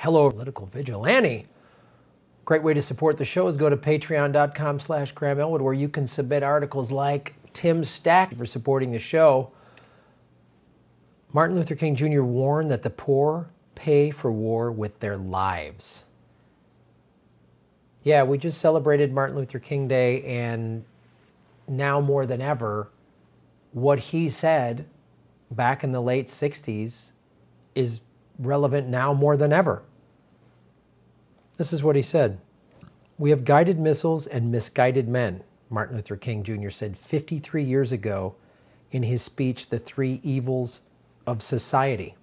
Hello, political vigilante. Great way to support the show is go to patreon.com/Graham Elwood, where you can submit articles like Tim Stack for supporting the show. Martin Luther King Jr. warned that the poor pay for war with their lives. Yeah, we just celebrated Martin Luther King Day, and now more than ever, what he said back in the late 60s is relevant now more than ever. This is what he said. "We have guided missiles and misguided men," Martin Luther King Jr. said 53 years ago in his speech, The Three Evils of Society.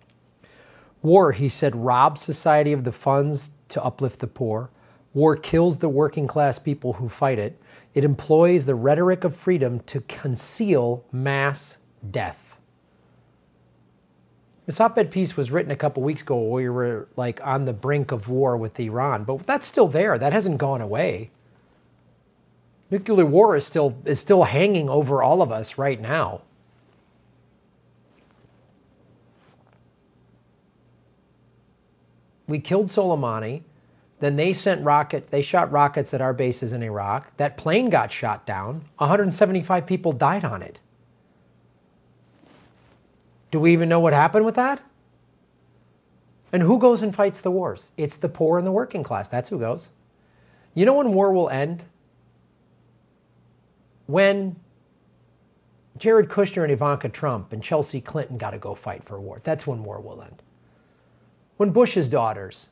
War, he said, robs society of the funds to uplift the poor. War kills the working class people who fight it. It employs the rhetoric of freedom to conceal mass death. This op-ed piece was written a couple weeks ago where we were like on the brink of war with Iran, but that's still there. That hasn't gone away. Nuclear war is still hanging over all of us right now. We killed Soleimani. Then they shot rockets at our bases in Iraq. That plane got shot down. 175 people died on it. Do we even know what happened with that? And who goes and fights the wars? It's the poor and the working class. That's who goes. You know when war will end? When Jared Kushner and Ivanka Trump and Chelsea Clinton got to go fight for war. That's when war will end. When Bush's daughters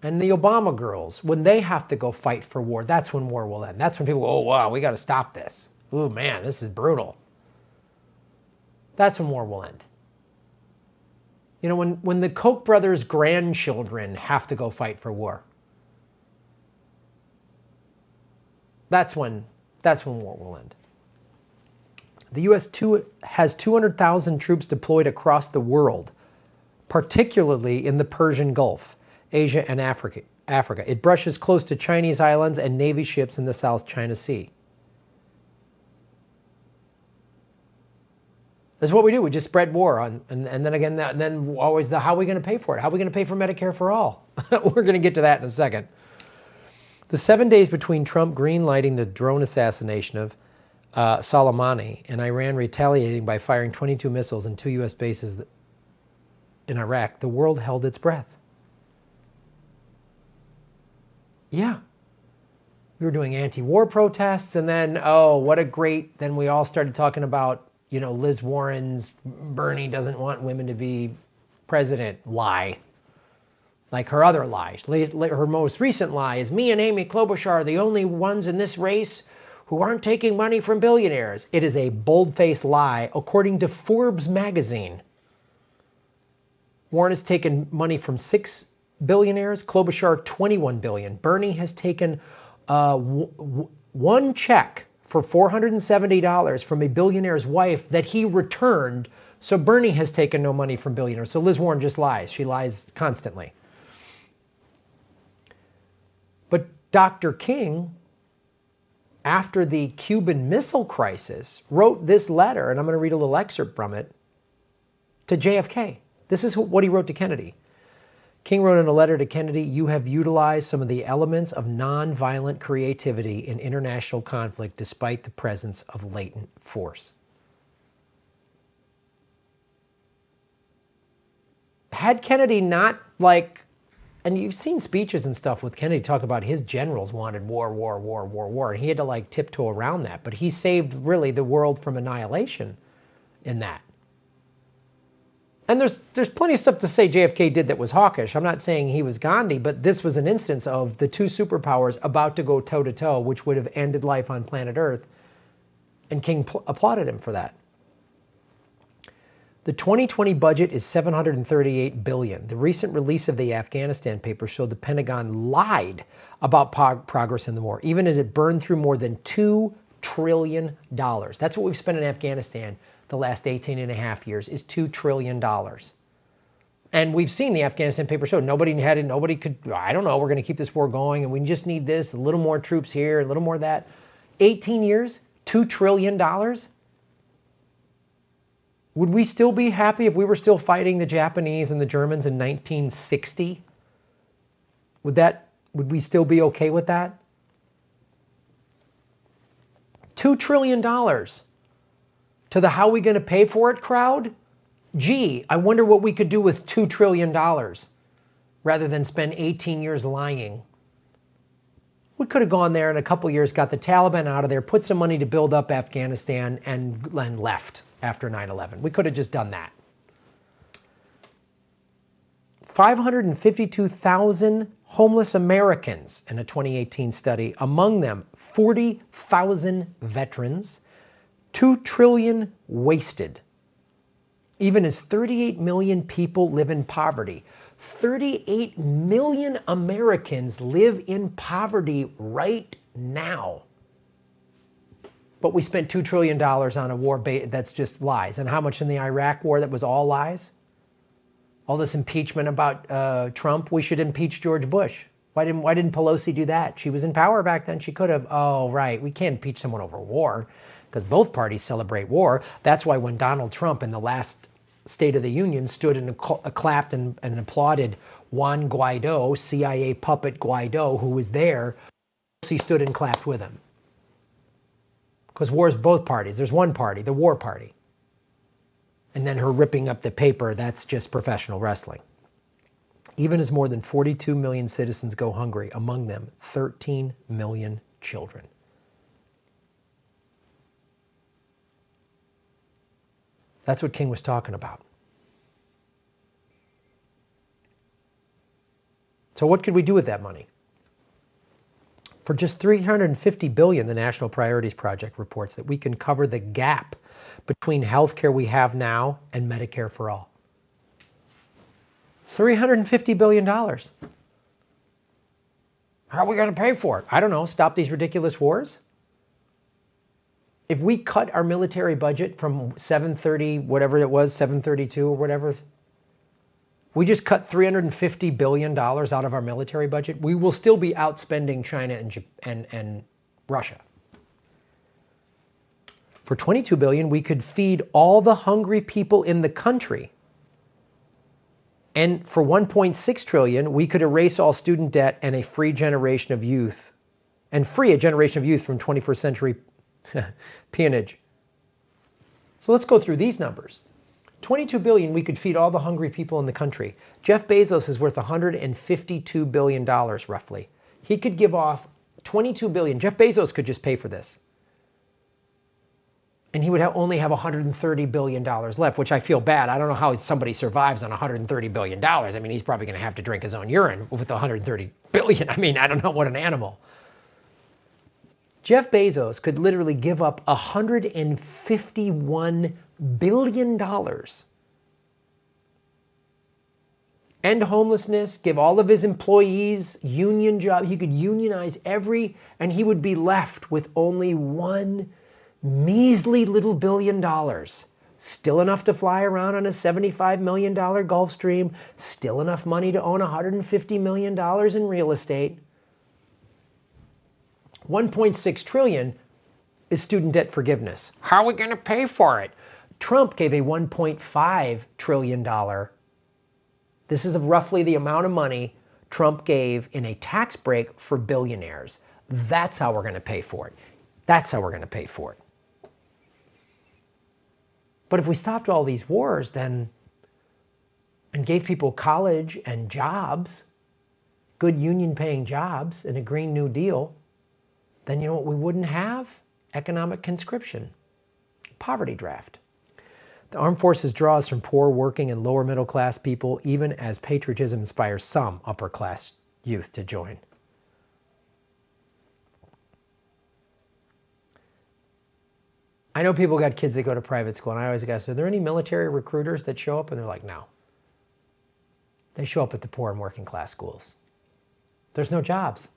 and the Obama girls, when they have to go fight for war, that's when war will end. That's when people go, oh, wow, we got to stop this. Oh, man, this is brutal. That's when war will end. You know, when the Koch brothers' grandchildren have to go fight for war, that's when war will end. The U.S. has 200,000 troops deployed across the world, particularly in the Persian Gulf, Asia, and Africa. It brushes close to Chinese islands and Navy ships in the South China Sea. That's what we do. We just spread war on, and then again, and then always how are we going to pay for it? How are we going to pay for Medicare for all? We're going to get to that in a second. The 7 days between Trump greenlighting the drone assassination of Soleimani and Iran retaliating by firing 22 missiles in 2 U.S. bases in Iraq, the world held its breath. Yeah. We were doing anti-war protests, and then, oh, what a great, then we all started talking about, you know, Liz Warren's Bernie doesn't want women to be president lie. Like her other lie. Her most recent lie is me and Amy Klobuchar are the only ones in this race who aren't taking money from billionaires. It is a bold-faced lie, according to Forbes magazine. Warren has taken money from 6 billionaires, Klobuchar 21 billion. Bernie has taken one check for $470 from a billionaire's wife that he returned. So Bernie has taken no money from billionaires. So Liz Warren just lies. She lies constantly. But Dr. King, after the Cuban Missile Crisis, wrote this letter, and I'm going to read a little excerpt from it, to JFK. This is what he wrote to Kennedy. King wrote in a letter to Kennedy, "You have utilized some of the elements of nonviolent creativity in international conflict despite the presence of latent force." Had Kennedy not, like, and you've seen speeches and stuff with Kennedy talk about his generals wanted war, war, war, war, war, and he had to like tiptoe around that, but he saved really the world from annihilation in that. And there's plenty of stuff to say JFK did that was hawkish. I'm not saying he was Gandhi, but this was an instance of the two superpowers about to go toe-to-toe, which would have ended life on planet Earth, and King applauded him for that. The 2020 budget is $738 billion. The recent release of the Afghanistan papers showed the Pentagon lied about progress in the war, even as it burned through more than $2 trillion. That's what we've spent in Afghanistan the last 18 and a half years, is $2 trillion. And we've seen the Afghanistan paper show. Nobody could, I don't know, we're going to keep this war going, and we just need this, a little more troops here, a little more of that. 18 years, $2 trillion. Would we still be happy if we were still fighting the Japanese and the Germans in 1960? Would we still be okay with that? $2 trillion to the how we going to pay for it crowd? Gee, I wonder what we could do with $2 trillion rather than spend 18 years lying. We could have gone there in a couple years, got the Taliban out of there, put some money to build up Afghanistan, and left after 9/11. We could have just done that. 552,000 homeless Americans in a 2018 study, among them 40,000 veterans, $2 trillion wasted. Even as 38 million people live in poverty. 38 million Americans live in poverty right now. But we spent $2 trillion on a war that's just lies. And how much in the Iraq war that was all lies? All this impeachment about Trump, we should impeach George Bush. Why didn't Pelosi do that? She was in power back then. She could have. Oh, right. We can't impeach someone over war because both parties celebrate war. That's why when Donald Trump in the last State of the Union stood and clapped and applauded Juan Guaido, CIA puppet Guaido, who was there, he stood and clapped with him. Because war is both parties. There's one party, the war party. And then her ripping up the paper, that's just professional wrestling. Even as more than 42 million citizens go hungry, among them 13 million children. That's what King was talking about. So what could we do with that money? For just $350 billion, the National Priorities Project reports that we can cover the gap between health care we have now and Medicare for all. $350 billion. How are we going to pay for it? I don't know. Stop these ridiculous wars? If we cut our military budget from 730, whatever it was, 732 or whatever, we just cut $350 billion out of our military budget, we will still be outspending China and Russia. For $22 billion, we could feed all the hungry people in the country. And for $1.6 trillion, we could erase all student debt and free a generation of youth from 21st century peonage. So let's go through these numbers. $22 billion, we could feed all the hungry people in the country. Jeff Bezos is worth $152 billion roughly. He could give off $22 billion. Jeff Bezos could just pay for this. And he would only have $130 billion left, which I feel bad. I don't know how somebody survives on $130 billion. I mean, he's probably going to have to drink his own urine with $130 billion. I mean, I don't know, what an animal. Jeff Bezos could literally give up $151 billion. End homelessness, give all of his employees union job. He could unionize and he would be left with only one measly little $1 billion. Still enough to fly around on a $75 million Gulfstream. Still enough money to own $150 million in real estate. $1.6 trillion is student debt forgiveness. How are we going to pay for it? Trump gave a $1.5 trillion. This is roughly the amount of money Trump gave in a tax break for billionaires. That's how we're going to pay for it. That's how we're going to pay for it. But if we stopped all these wars and gave people college and jobs, good union-paying jobs and a Green New Deal, then you know what we wouldn't have? Economic conscription, poverty draft. The armed forces draws from poor, working, and lower middle class people, even as patriotism inspires some upper class youth to join. I know people got kids that go to private school, and I always ask, are there any military recruiters that show up? And they're like, no. They show up at the poor and working class schools. There's no jobs.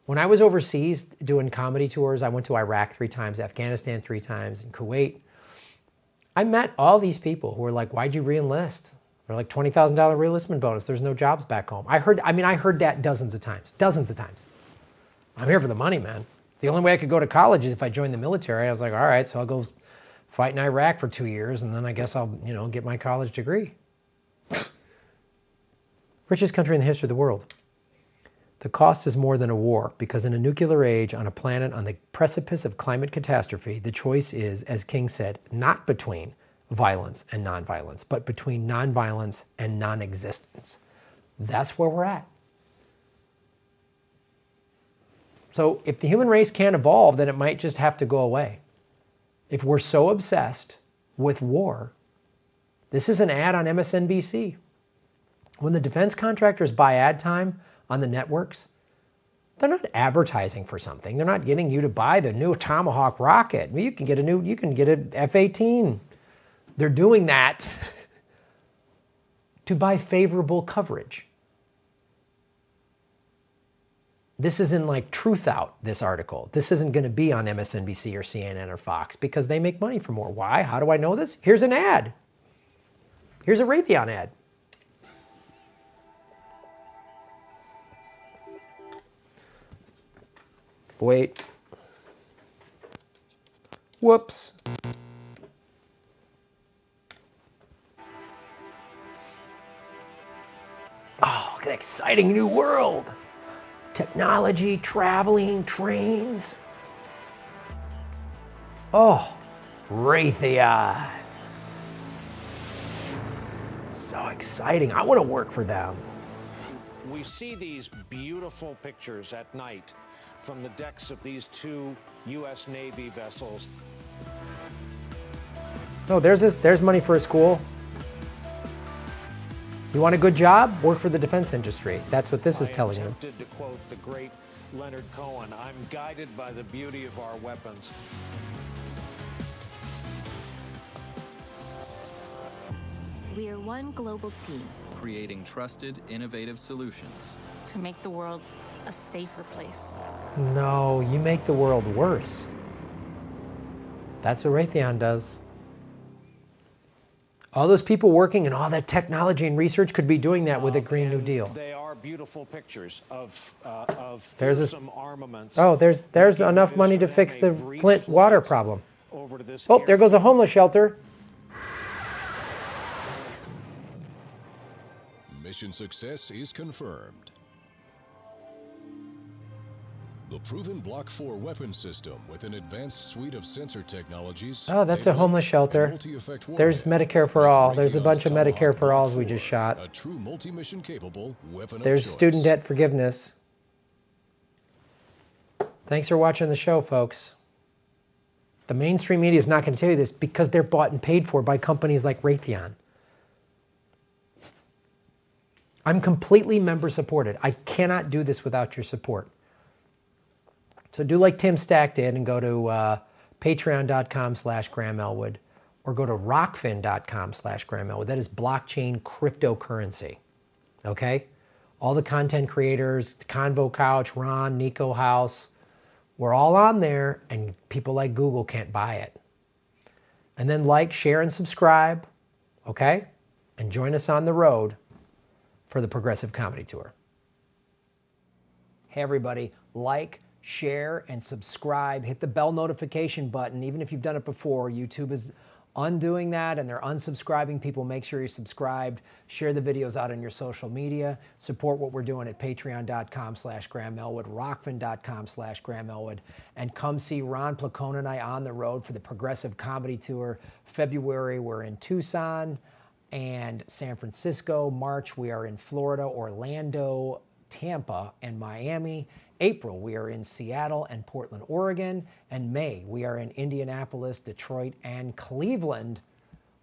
When I was overseas doing comedy tours, I went to Iraq 3 times, Afghanistan 3 times, and Kuwait. I met all these people who were like, why'd you re-enlist? They're like, $20,000 re-enlistment bonus. There's no jobs back home. I heard that dozens of times. I'm here for the money, man. The only way I could go to college is if I joined the military. I was like, all right, so I'll go fight in Iraq for 2 years, and then I guess I'll, get my college degree. Richest country in the history of the world. The cost is more than a war, because in a nuclear age on a planet on the precipice of climate catastrophe, the choice is, as King said, not between violence and nonviolence, but between nonviolence and non-existence. That's where we're at. So if the human race can't evolve, then it might just have to go away. If we're so obsessed with war, this is an ad on MSNBC. When the defense contractors buy ad time on the networks, they're not advertising for something. They're not getting you to buy the new Tomahawk rocket. You can get an F-18. They're doing that to buy favorable coverage. This isn't like Truth Out, this article. This isn't going to be on MSNBC or CNN or Fox because they make money from more. Why? How do I know this? Here's an ad. Here's a Raytheon ad. Wait. Whoops. Oh, an exciting new world. Technology, traveling, trains. Oh, Raytheon. So exciting. I want to work for them. We see these beautiful pictures at night from the decks of these two U.S. Navy vessels. Oh, there's money for a school. You want a good job? Work for the defense industry. That's what this is telling you. I am tempted to quote the great Leonard Cohen, I'm guided by the beauty of our weapons. We are one global team creating trusted, innovative solutions to make the world a safer place. No, you make the world worse. That's what Raytheon does. All those people working in all that technology and research could be doing that with a Green New Deal. They are beautiful pictures of some armaments. Oh, there's enough money to fix the Flint water problem. Oh, there goes a homeless shelter. Mission success is confirmed. The proven Block 4 weapon system with an advanced suite of sensor technologies. Oh, that's a homeless shelter. There's Medicare for all. There's a bunch of Medicare for alls we just shot. A true multi-mission capable weapon of choice. There's student debt forgiveness. Thanks for watching the show, folks. The mainstream media is not going to tell you this because they're bought and paid for by companies like Raytheon. I'm completely member supported. I cannot do this without your support. So do like Tim Stack did and go to patreon.com/Graham Elwood or go to rockfin.com/Graham Elwood. That is blockchain cryptocurrency. Okay? All the content creators, Convo Couch, Ron, Nico House, we're all on there and people like Google can't buy it. And then like, share, and subscribe. Okay? And join us on the road for the Progressive Comedy Tour. Hey everybody, like, share, and subscribe. Hit the bell notification button. Even if you've done it before, YouTube is undoing that and they're unsubscribing people. Make sure you're subscribed. Share the videos out on your social media. Support what we're doing at patreon.com/Graham Elwood, rockfin.com/Graham Elwood, and come see Ron Placone and I on the road for the Progressive Comedy Tour. February, we're in Tucson and San Francisco. March, we are in Florida, Orlando, Tampa, and Miami. April, we are in Seattle and Portland, Oregon. And May, we are in Indianapolis, Detroit, and Cleveland.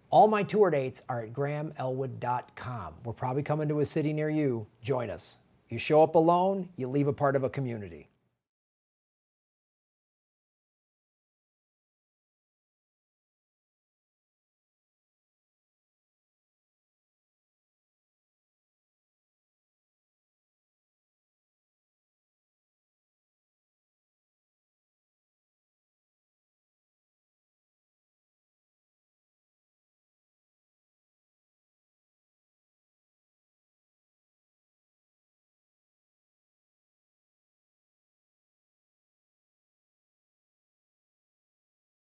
All my tour dates are at grahamelwood.com. We're probably coming to a city near you. Join us. You show up alone, you leave a part of a community.